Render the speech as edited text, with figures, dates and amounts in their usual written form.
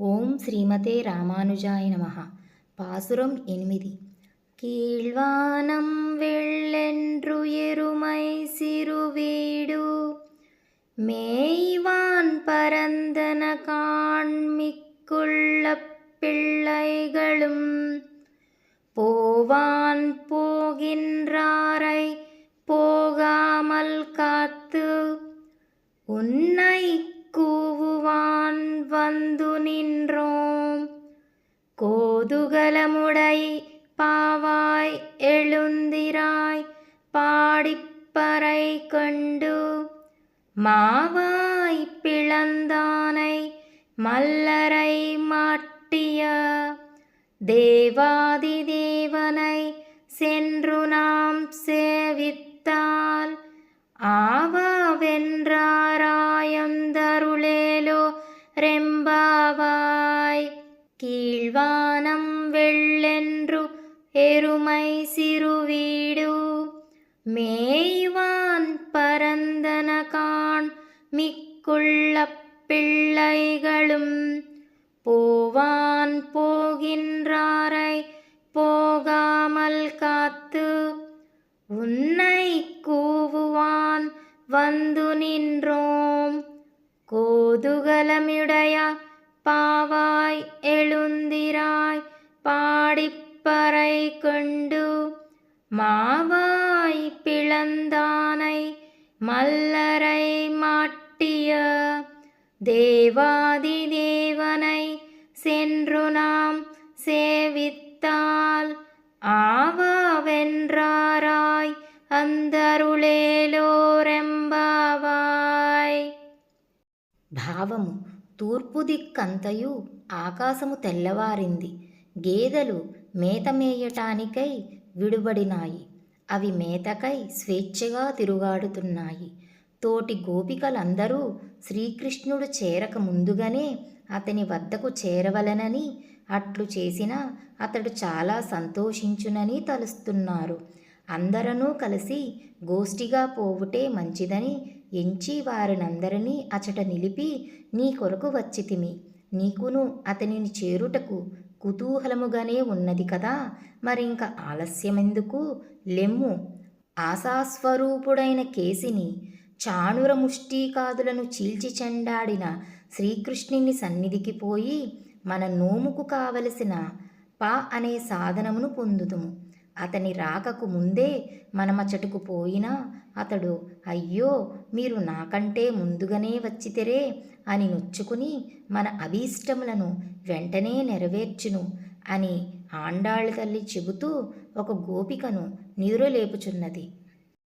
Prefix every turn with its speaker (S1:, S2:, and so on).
S1: ஓம் ஸ்ரீமதே ராமானுஜாய நமஹ. பாசுரம் 8. கீழ்வானம் வெள்ளென்றுயருமை சிறுவீடு மேய்வான் பரந்தன காண்மிக்குள்ள பிள்ளைகளும் போவான் போகின்றாரை போகாமல் காத்து உன்னை கூவுவான் வந்து நின்றோம். கோதுகலமுடை பாவாய் எழுந்திராய் பாடிப்பறை கண்டு மாவாய் பிளந்தானை மல்லரை மாட்டிய தேவாதி தேவனை சென்று நாம் சேவித்தால் ஆவாவென்றாராயந்தருளேலோ ரெம்பாவாய். கீழ்வானம் வெள்ளென்று எருமை சிறுவீடு மேய்வான் பரந்தன காண் மிக்குள்ள பிள்ளைகளும் போவான் போகின்றாரை போகாமல் காத்து உன்னை கூவுவான் வந்து நின்றோம். கோதுகலமுடைய பாவாய் எழுந்திராய் பாடிப்பறை கண்டு மாவாய் பிளந்தானை மல்லரை மாட்டிய தேவாதி தேவனை சென்று நாம் சேவித்தால் ஆவாவென்றாராய் అందరులేలోరెంబావాయ్. భావము తూర్పు దిక్కంతయు ఆకాశము తెల్లవారింది. గేదెలు మేత మేయటానికై విడుబడినాయి. అవి మేతకై స్వేచ్ఛగా తిరుగాడుతున్నాయి. తోటి గోపికలందరూ శ్రీకృష్ణుడు చేరక ముందుగానే అతని వద్దకు చేరవలనని, అట్లు చేసినా అతడు చాలా సంతోషించునని తలుస్తున్నారు. అందరూ కలిసి గోష్ఠిగా పోవుటే మంచిదని ఎంచి వారినందరినీ అచట నిలిపి నీ కొరకు వచ్చితిమి. నీకును అతనిని చేరుటకు కుతూహలముగానే ఉన్నది కదా, మరింక ఆలస్యమెందుకు? లెమ్ము. ఆశాస్వరూపుడైన కేసిని చాణుర ముష్టికాదులను చీల్చి చెండాడిన శ్రీకృష్ణుని సన్నిధికి పోయి మన నోముకు కావలసిన పా అనే సాధనమును పొందుదుము. అతని రాకకు ముందే మనమచటుకు పోయినా అతడు అయ్యో మీరు నాకంటే ముందుగానే వచ్చితిరే అని నొచ్చుకుని మన అభీష్టములను వెంటనే నెరవేర్చును అని ఆండాళ్ళ తల్లి చెబుతూ ఒక గోపికను నీరులేపుచున్నది.